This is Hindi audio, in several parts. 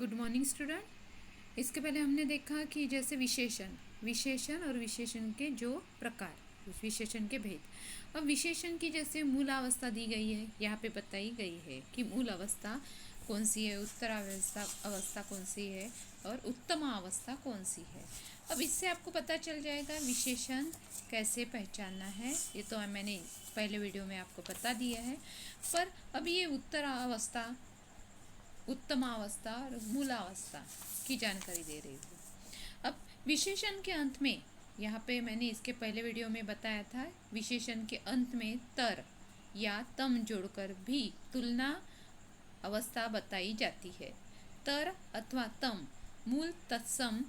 Good morning student. इसके पहले हमने देखा कि जैसे विशेषण और विशेषण के जो प्रकार, विशेषण के भेद। अब विशेषण की जैसे मूल अवस्था दी गई है, यहाँ पे बताई गई है कि मूल अवस्था कौन सी है, अवस्था कौन सी है और उत्तम अवस्था कौन सी है। अब इससे आपको पता चल जाएगा विशेषण कैसे पहचानना है। ये तो मैंने पहले वीडियो में आपको बता दिया है, पर अब ये उत्तम अवस्था और मूलावस्था की जानकारी दे रही हूँ। अब विशेषण के अंत में, यहाँ पे मैंने इसके पहले वीडियो में बताया था, विशेषण के अंत में तर या तम जोड़कर भी तुलना अवस्था बताई जाती है। तर अथवा तम मूल तत्सम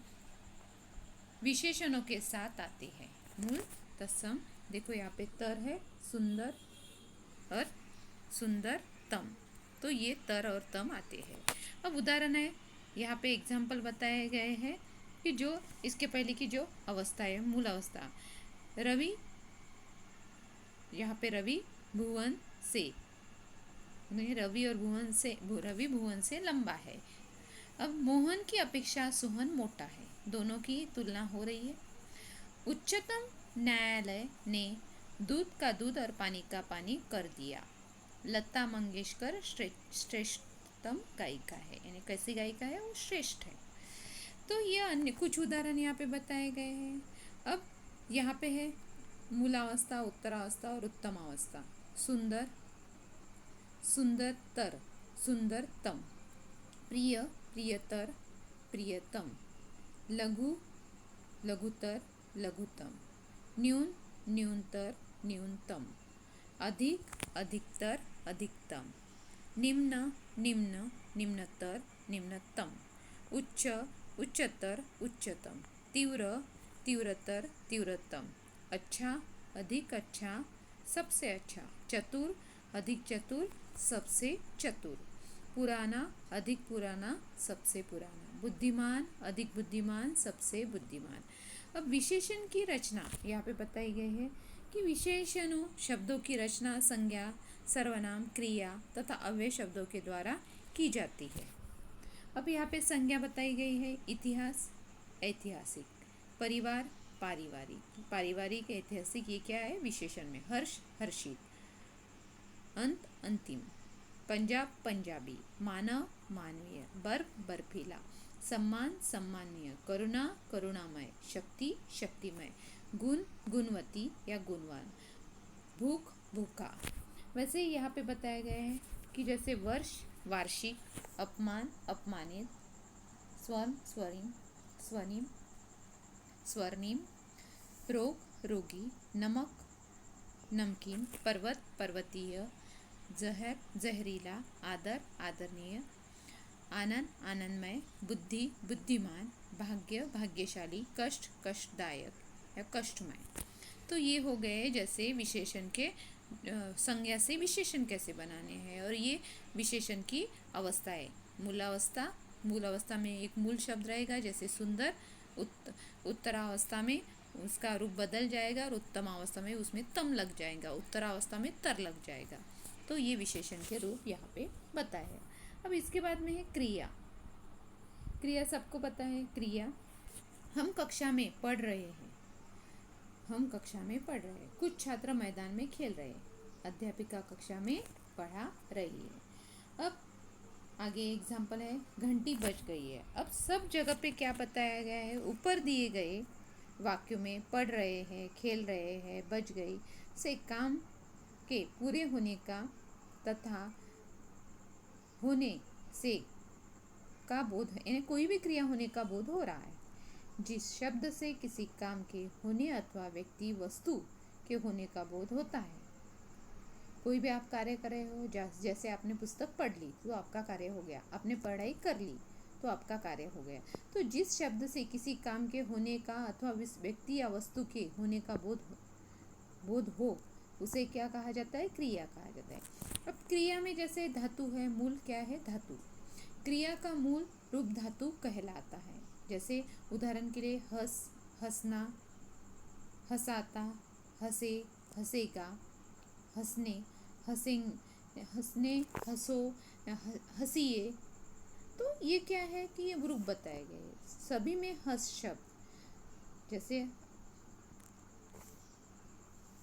विशेषणों के साथ आते हैं। मूल तत्सम, देखो यहाँ पे तर है, सुंदर और सुंदरतम, तो ये तर और तम आते हैं। अब उदाहरण है, यहाँ पे एग्जाम्पल बताए गए हैं कि जो इसके पहले की जो अवस्था है, मूल अवस्था, रवि, यहाँ पे रवि भुवन से, रवि भुवन से लंबा है। अब मोहन की अपेक्षा सोहन मोटा है, दोनों की तुलना हो रही है। उच्चतम न्यायालय ने दूध का दूध और पानी का पानी कर दिया। लता मंगेशकर श्रेष्ठतम गायिका है, यानी कैसी गायिका है, वो श्रेष्ठ है। तो ये अन्य कुछ उदाहरण यहाँ पे बताए गए हैं। अब यहाँ पे है मूलावस्था, उत्तरावस्था और उत्तम अवस्था। सुंदर, सुंदरतर, सुंदरतम। प्रिय, प्रियतर, प्रियतम। लघु, लघुतर, लघुतम। न्यून, न्यूनतर, न्यूनतम। अधिक, अधिकतर, अधिकतम। निम्न, निम्न, निम्नतर, निम्नतम। उच्च, उच्चतर, उच्चतम। तीव्र, तीव्रतर, तीव्रतम। अच्छा, अधिक अच्छा, सबसे अच्छा। चतुर, अधिक चतुर, सबसे चतुर। पुराना, अधिक पुराना, सबसे पुराना। बुद्धिमान, अधिक बुद्धिमान, सबसे बुद्धिमान। अब विशेषण की रचना यहाँ पे बताई गई है कि विशेषणों शब्दों की रचना संज्ञा, सर्वनाम, क्रिया तथा अव्यय शब्दों के द्वारा की जाती है। अब यहाँ पे संज्ञा बताई गई है, इतिहास, ऐतिहासिक। परिवार, पारिवारिक, पारिवारिक, ऐतिहासिक, ये क्या है विशेषण में। हर्ष, हर्षित। अंत, अंतिम। पंजाब, पंजाबी। मानव, मानवीय। बर्फ, बर्फीला। सम्मान, सम्माननीय। करुणा, करुणामय। शक्ति, शक्तिमय। गुण, गुणवती या गुणवान। भूख, भूखा। वैसे ही यहाँ पे बताए गए हैं कि जैसे वर्ष, वार्षिक। अपमान, अपमानित। स्वर्ण, स्वर्णिम, स्वर्णिम, स्वर्णिम। रोग, रोगी। नमक, नमकीन। पर्वत, पर्वतीय। जहर, जहरीला। आदर, आदरणीय। आनंद, आनंदमय। बुद्धि, बुद्धिमान। भाग्य, भाग्यशाली। कष्ट, कष्टदायक या कष्टमय। तो ये हो गए जैसे विशेषण के संज्ञा से विशेषण कैसे बनाने हैं, और ये विशेषण की अवस्थाएं। मूल अवस्था में एक मूल शब्द रहेगा, जैसे सुंदर। उत्तरावस्था में उसका रूप बदल जाएगा और उत्तम अवस्था में उसमें तम लग जाएगा, उत्तरावस्था में तर लग जाएगा। तो ये विशेषण के रूप यहाँ पे बताए हैं। अब इसके बाद में है क्रिया। क्रिया सबको पता है। क्रिया, हम कक्षा में पढ़ रहे हैं, कुछ छात्र मैदान में खेल रहे हैं, अध्यापिका कक्षा में पढ़ा रही है। अब आगे एग्जाम्पल है, घंटी बज गई है। अब सब जगह पे क्या बताया गया है, ऊपर दिए गए वाक्यों में पढ़ रहे हैं, खेल रहे हैं, बज गई से काम के पूरे होने का तथा होने से का बोध, यानी कोई भी क्रिया होने का बोध हो रहा है। जिस शब्द से किसी काम के होने अथवा व्यक्ति वस्तु के होने का बोध होता है। कोई भी आप कार्य कर रहे हो, जैसे आपने पुस्तक पढ़ ली तो आपका कार्य हो गया, आपने पढ़ाई कर ली तो आपका कार्य हो गया। तो जिस शब्द से किसी काम के होने का अथवा व्यक्ति या वस्तु के होने का बोध हो उसे क्या कहा जाता है, क्रिया कहा जाता है। अब क्रिया में जैसे धातु है, मूल क्या है, धातु। क्रिया का मूल रूप धातु कहलाता है। जैसे उदाहरण के लिए हंस, हंसना, हंसाता, हंसे, हंसेगा, हंसने, हंसें, हंसने, हंसो, हंसिए, तो ये क्या है कि ये ग्रुप बताए गए हैं। सभी में हस शब्द, जैसे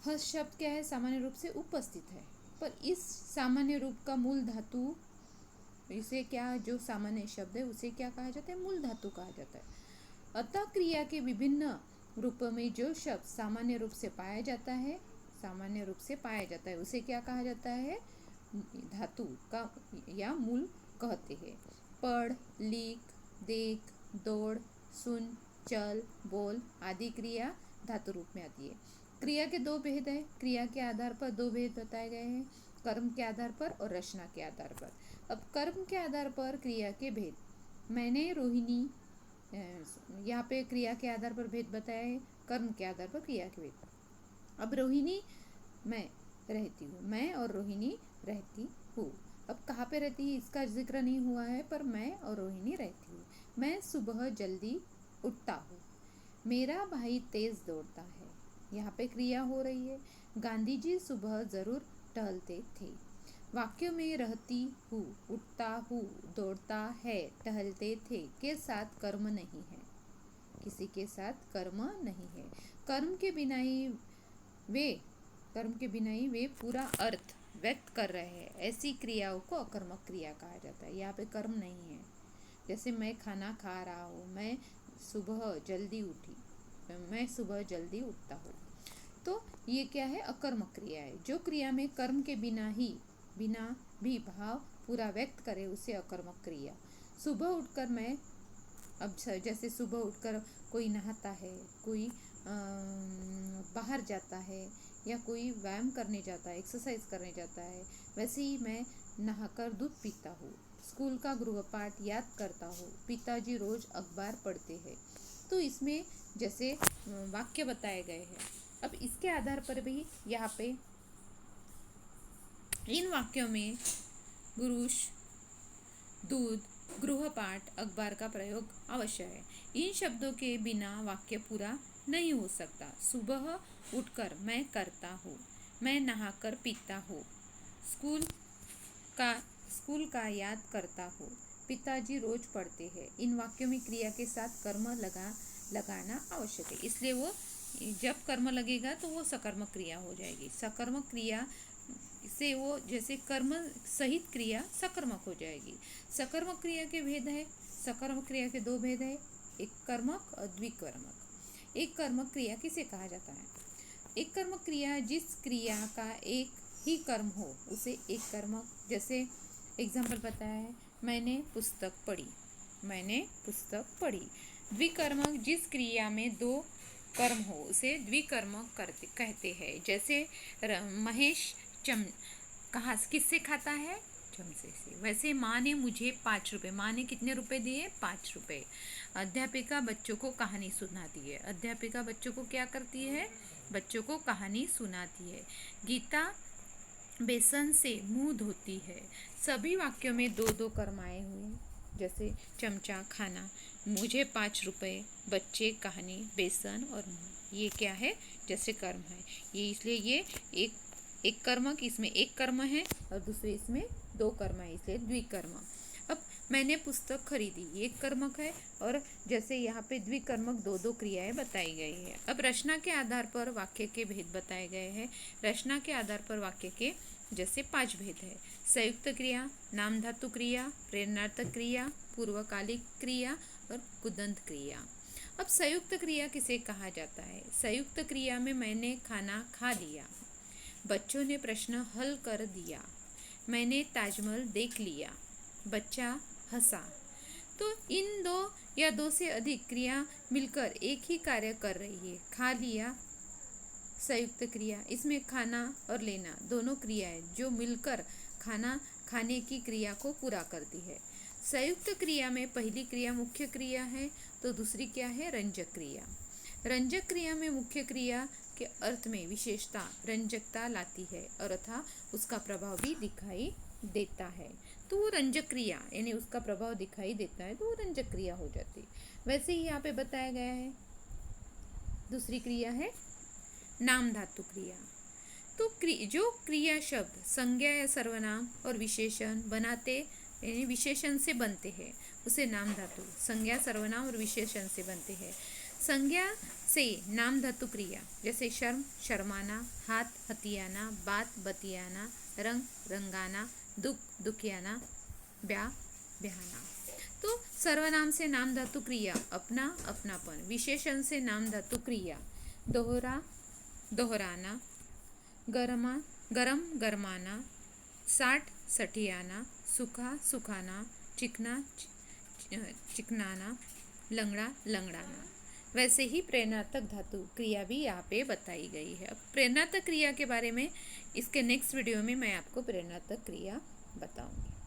हस शब्द क्या है, सामान्य रूप से उपस्थित है, पर इस सामान्य रूप का मूल धातु, इसे क्या, जो सामान्य शब्द है उसे क्या कहा जाता है, मूल धातु कहा जाता है। अतः क्रिया के विभिन्न रूपों में जो शब्द सामान्य रूप से पाया जाता है, सामान्य रूप से पाया जाता है, उसे क्या कहा जाता है, धातु का या मूल कहते हैं। पढ़, लिख, देख, दौड़, सुन, चल, बोल आदि क्रिया धातु रूप में आती है। क्रिया के दो भेद है, क्रिया के आधार पर दो भेद बताए गए हैं, कर्म के आधार पर और रचना के आधार पर। अब कर्म के आधार पर क्रिया के भेद, मैंने रोहिणी, यहाँ पे क्रिया के आधार पर भेद बताया है, कर्म के आधार पर क्रिया के भेद। अब रोहिणी मैं रहती हूँ, मैं और रोहिणी रहती हूँ। अब कहाँ पे रहती है इसका जिक्र नहीं हुआ है, पर मैं और रोहिणी रहती हूँ। मैं सुबह जल्दी उठता हूँ। मेरा भाई तेज दौड़ता है, यहाँ पे क्रिया हो रही है। गांधी जी सुबह जरूर टहलते थे। वाक्य में रहती हूँ, उठता हूँ, दौड़ता है, टहलते थे के साथ कर्म नहीं है, किसी के साथ कर्म नहीं है। कर्म के बिना ही वे पूरा अर्थ व्यक्त कर रहे हैं, ऐसी क्रियाओं को अकर्मक क्रिया कहा जाता है। यहाँ पे कर्म नहीं है। जैसे मैं खाना खा रहा हूँ, मैं सुबह जल्दी उठता हूँ, तो ये क्या है, अकर्मक क्रिया है। जो क्रिया में कर्म के बिना भी भाव पूरा व्यक्त करे उसे अकर्मक क्रिया। सुबह उठकर मैं, अब जैसे सुबह उठकर कोई नहाता है, कोई बाहर जाता है, या कोई व्यायाम करने जाता है, एक्सरसाइज करने जाता है, वैसे ही मैं नहाकर दूध पीता हूँ। स्कूल का गृहपाठ याद करता हूँ। पिताजी रोज अखबार पढ़ते हैं। तो इसमें जैसे वाक्य बताए गए हैं। अब इसके आधार पर भी यहाँ पे इन वाक्यों में पुरुष, दूध, गृहपाठ, अखबार का प्रयोग अवश्य है। इन शब्दों के बिना वाक्य पूरा नहीं हो सकता। सुबह उठकर मैं करता हूँ, मैं नहाकर पीता हूँ, स्कूल का याद करता हूँ, पिताजी रोज पढ़ते हैं। इन वाक्यों में क्रिया के साथ कर्म लगाना आवश्यक है, इसलिए वो जब कर्म लगेगा तो वो सकर्मक क्रिया हो जाएगी। सकर्मक क्रिया से वो जैसे कर्म सहित क्रिया सकर्मक हो जाएगी। सकर्मक क्रिया के भेद है, सकर्मक क्रिया के दो भेद है, एक कर्मक और द्विकर्मक। एक कर्मक क्रिया किसे कहा जाता है, एक कर्मक क्रिया जिस क्रिया का एक ही कर्म हो उसे एक कर्मक, जैसे एग्जाम्पल बताया है, मैंने पुस्तक पढ़ी। द्विकर्मक जिस क्रिया में दो कर्म हो उसे द्विकर्मक कहते हैं। जैसे महेश किससे खाता है, चमचे से। वैसे माँ ने मुझे 5 रुपये, माँ ने कितने रुपए दिए, 5 रुपये। अध्यापिका बच्चों को कहानी सुनाती है, अध्यापिका बच्चों को क्या करती है, बच्चों को कहानी सुनाती है। गीता बेसन से मुंह धोती है। सभी वाक्यों में दो दो कर्म आए हुए हैं, जैसे चमचा खाना, मुझे 5 रुपये, बच्चे कहानी, बेसन और मुंह, ये क्या है, जैसे कर्म है। ये इसलिए ये एक कर्मक, इसमें एक कर्म है और दूसरे इसमें दो कर्म है, इसलिए द्विकर्म। अब मैंने पुस्तक खरीदी, ये एक कर्मक है, और जैसे यहाँ पे द्विकर्मक दो दो क्रियाएं बताई गई है। अब रचना के आधार पर वाक्य के भेद बताए गए हैं। रचना के आधार पर वाक्य के जैसे 5 भेद है। संयुक्त क्रिया, नाम धातु क्रिया, प्रेरणार्थक क्रिया, पूर्वकालिक क्रिया और कुदंत क्रिया। अब संयुक्त क्रिया किसे कहा जाता है, संयुक्त क्रिया में मैंने खाना खा लिया, बच्चों ने प्रश्न हल कर दिया, मैंने ताजमहल देख लिया, बच्चा हंसा। तो इन दो या दो से अधिक क्रिया मिलकर एक ही कार्य कर रही है। खा लिया संयुक्त क्रिया, इसमें खाना और लेना दोनों क्रियाएं जो मिलकर खाना खाने की क्रिया को पूरा करती है। संयुक्त क्रिया में पहली क्रिया मुख्य क्रिया है, तो दूसरी क्या है, रंजक क्रिया। रंजक क्रिया में मुख्य क्रिया के अर्थ में विशेषता, रंजकता लाती है और अथा उसका प्रभाव भी दिखाई देता है, तो वो रंजक क्रिया यानी उसका प्रभाव दिखाई देता है, तो वो रंजक क्रिया हो जाती है। वैसे ही यहाँ पे बताया गया है। दूसरी क्रिया है नाम धातु क्रिया। तो जो क्रिया शब्द संज्ञा या सर्वनाम और विशेषण बनाते यानी विशेषण से बनते हैं, उसे नाम धातु। संज्ञा सर्वनाम और विशेषण से बनते हैं। संज्ञा से नाम धातु क्रिया, जैसे शर्म शर्माना, हाथ हथियाना, बात बतियाना, रंग रंगाना, दुख दुखियाना, ब्याह ब्याहना। तो सर्वनाम से नाम धातु क्रिया अपना अपनापन, विशेषण से नाम धातु क्रिया दोहरा दोहराना, गरमा गरम गरमाना, साठ सठियाना, सूखा सुखाना, चिकना चिकनाना, लंगड़ा लंगड़ाना। वैसे ही प्रेरणार्थक धातु क्रिया भी यहाँ पे बताई गई है। अब प्रेरणार्थक क्रिया के बारे में इसके नेक्स्ट वीडियो में मैं आपको प्रेरणार्थक क्रिया बताऊंगी।